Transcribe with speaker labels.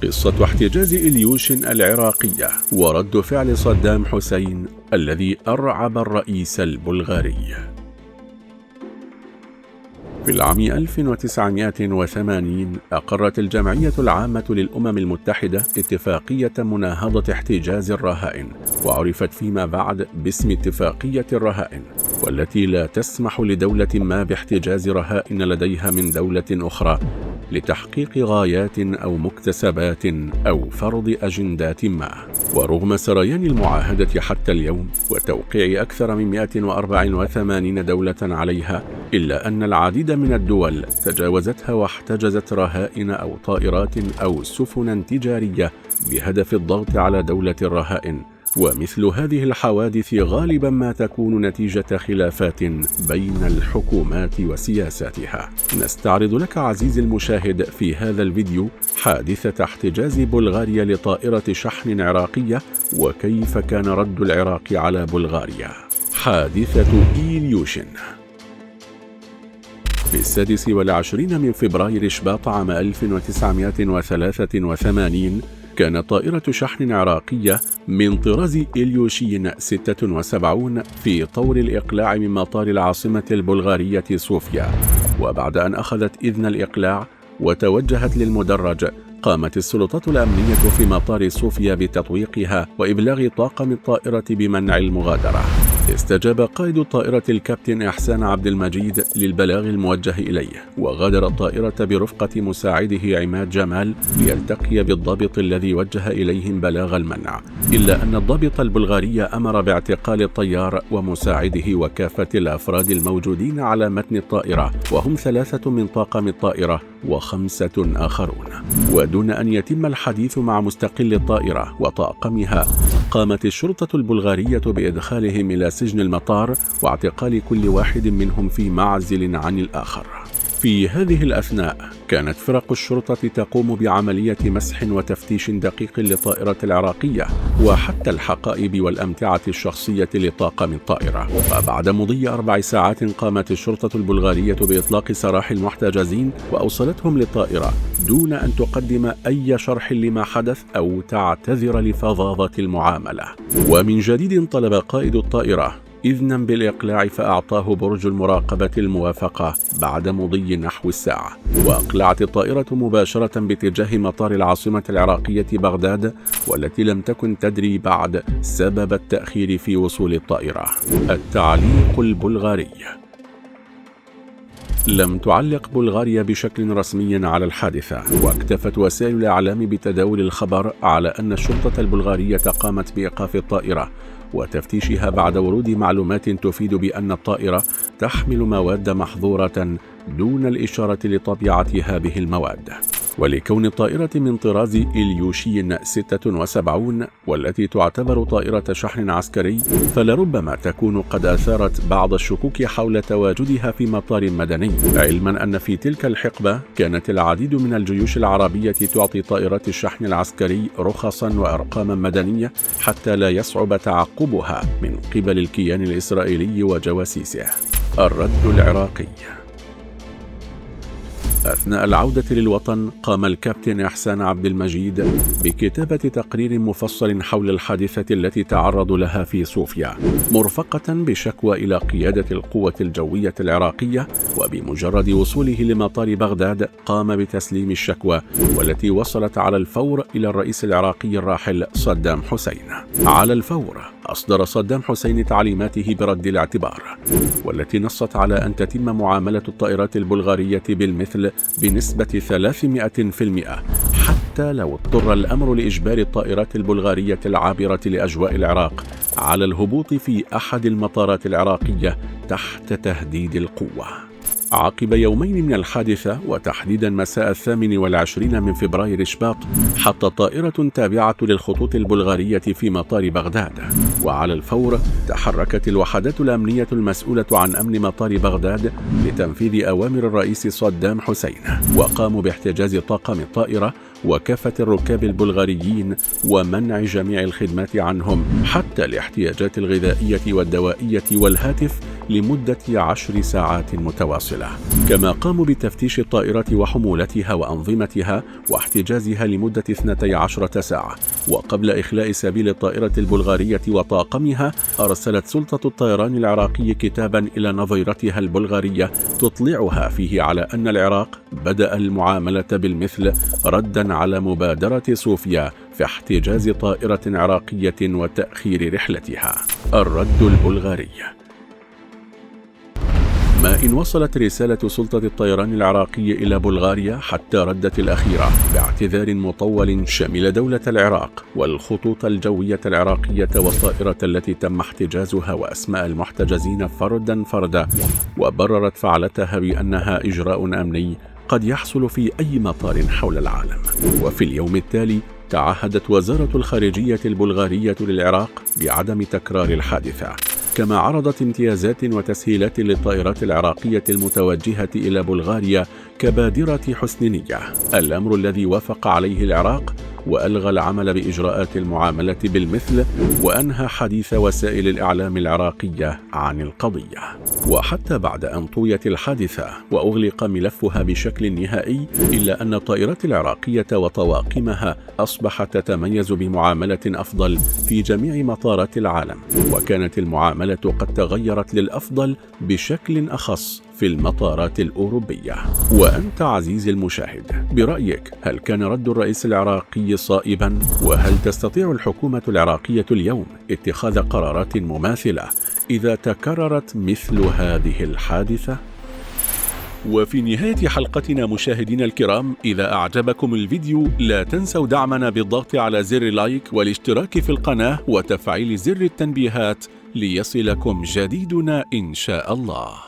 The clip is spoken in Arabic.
Speaker 1: قصة احتجاز إليوشن العراقية ورد فعل صدام حسين الذي أرعب الرئيس البلغاري. في العام 1980 أقرت الجمعية العامة للأمم المتحدة اتفاقية مناهضة احتجاز الرهائن، وعرفت فيما بعد باسم اتفاقية الرهائن، والتي لا تسمح لدولة ما باحتجاز رهائن لديها من دولة أخرى لتحقيق غايات أو مكتسبات أو فرض أجندات ما. ورغم سريان المعاهدة حتى اليوم وتوقيع أكثر من 184 دولة عليها، إلا أن العديد من الدول تجاوزتها واحتجزت رهائن أو طائرات أو سفنا تجارية بهدف الضغط على دولة الرهائن. ومثل هذه الحوادث غالبا ما تكون نتيجة خلافات بين الحكومات وسياساتها. نستعرض لك عزيزي المشاهد في هذا الفيديو حادثة احتجاز بلغاريا لطائرة شحن عراقية، وكيف كان رد العراق على بلغاريا. حادثة إليوشن. في 26 من فبراير شباط عام 1983 كانت طائرة شحن عراقية من طراز إليوشين 76 في طور الإقلاع من مطار العاصمة البلغارية صوفيا. وبعد أن أخذت إذن الإقلاع وتوجهت للمدرج، قامت السلطات الأمنية في مطار صوفيا بتطويقها وإبلاغ طاقم الطائرة بمنع المغادرة. استجاب قائد الطائرة الكابتن إحسان عبد المجيد للبلاغ الموجه إليه، وغادر الطائرة برفقة مساعده عماد جمال ليلتقي بالضابط الذي وجه إليهم بلاغ المنع، إلا أن الضابط البلغاري أمر باعتقال الطيار ومساعده وكافة الأفراد الموجودين على متن الطائرة، وهم 3 من طاقم الطائرة و5 آخرون. ودون أن يتم الحديث مع مستقل الطائرة وطاقمها، قامت الشرطة البلغارية بإدخالهم إلى سجن المطار واعتقال كل واحد منهم في معزل عن الآخر. في هذه الأثناء كانت فرق الشرطة تقوم بعملية مسح وتفتيش دقيق للطائرة العراقية وحتى الحقائب والأمتعة الشخصية لطاقم الطائرة. وبعد مضي 4 ساعات قامت الشرطة البلغارية بإطلاق سراح المحتجزين وأوصلتهم للطائرة دون أن تقدم أي شرح لما حدث أو تعتذر لفظاظة المعاملة. ومن جديد طلب قائد الطائرة إذنا بالإقلاع، فأعطاه برج المراقبة الموافقة بعد مضي نحو الساعة، وأقلعت الطائرة مباشرة باتجاه مطار العاصمة العراقية بغداد، والتي لم تكن تدري بعد سبب التأخير في وصول الطائرة. التعليق البلغاري. لم تعلق بلغاريا بشكل رسمي على الحادثة، واكتفت وسائل الإعلام بتداول الخبر على أن الشرطة البلغارية قامت بإيقاف الطائرة وتفتيشها بعد ورود معلومات تفيد بأن الطائرة تحمل مواد محظورة دون الإشارة لطبيعة هذه المواد. ولكون الطائرة من طراز إليوشين 76 والتي تعتبر طائرة شحن عسكري، فلربما تكون قد أثارت بعض الشكوك حول تواجدها في مطار مدني، علما أن في تلك الحقبة كانت العديد من الجيوش العربية تعطي طائرات الشحن العسكري رخصا وأرقاما مدنية حتى لا يصعب تعقبها من قبل الكيان الإسرائيلي وجواسيسه. الرد العراقي. أثناء العودة للوطن قام الكابتن إحسان عبد المجيد بكتابة تقرير مفصل حول الحادثة التي تعرضوا لها في صوفيا، مرفقة بشكوى إلى قيادة القوة الجوية العراقية. وبمجرد وصوله لمطار بغداد قام بتسليم الشكوى، والتي وصلت على الفور إلى الرئيس العراقي الراحل صدام حسين. على الفور أصدر صدام حسين تعليماته برد الاعتبار، والتي نصت على أن تتم معاملة الطائرات البلغارية بالمثل بنسبة 300%، حتى لو اضطر الأمر لإجبار الطائرات البلغارية العابرة لأجواء العراق على الهبوط في أحد المطارات العراقية تحت تهديد القوة. عقب يومين من الحادثة، وتحديدا مساء 28 من فبراير شباط، حطت طائرة تابعة للخطوط البلغارية في مطار بغداد، وعلى الفور تحركت الوحدات الأمنية المسؤولة عن أمن مطار بغداد لتنفيذ أوامر الرئيس صدام حسين، وقاموا باحتجاز طاقم الطائرة وكافة الركاب البلغاريين ومنع جميع الخدمات عنهم حتى الاحتياجات الغذائية والدوائية والهاتف لمدة 10 ساعات متواصلة. كما قاموا بتفتيش الطائرة وحمولتها وأنظمتها واحتجازها لمدة 12 ساعة. وقبل إخلاء سبيل الطائرة البلغارية وطاقمها، أرسلت سلطة الطيران العراقي كتابا إلى نظيرتها البلغارية تطلعها فيه على أن العراق بدأ المعاملة بالمثل ردا على مبادرة صوفيا في احتجاز طائرة عراقية وتأخير رحلتها. الرد البلغاري. ما إن وصلت رسالة سلطة الطيران العراقي إلى بلغاريا حتى ردت الأخيرة باعتذار مطول شمل دولة العراق والخطوط الجوية العراقية والطائرة التي تم احتجازها وأسماء المحتجزين فردا فردا، وبررت فعلتها بأنها إجراء أمني قد يحصل في أي مطار حول العالم. وفي اليوم التالي تعهدت وزارة الخارجية البلغارية للعراق بعدم تكرار الحادثة، كما عرضت امتيازات وتسهيلات للطائرات العراقية المتوجهة إلى بلغاريا كبادرة حسن نية، الأمر الذي وافق عليه العراق وألغى العمل بإجراءات المعاملة بالمثل وأنهى حديث وسائل الإعلام العراقية عن القضية. وحتى بعد أن طويت الحادثة وأغلق ملفها بشكل نهائي، إلا أن الطائرات العراقية وطواقمها أصبحت تتميز بمعاملة أفضل في جميع مطارات العالم، وكانت المعاملة قد تغيرت للأفضل بشكل أخص في المطارات الأوروبية. وأنت عزيزي المشاهد، برأيك هل كان رد الرئيس العراقي صائبا؟ وهل تستطيع الحكومة العراقية اليوم اتخاذ قرارات مماثلة إذا تكررت مثل هذه الحادثة؟ وفي نهاية حلقتنا مشاهدينا الكرام، إذا أعجبكم الفيديو لا تنسوا دعمنا بالضغط على زر لايك والاشتراك في القناة وتفعيل زر التنبيهات ليصلكم جديدنا إن شاء الله.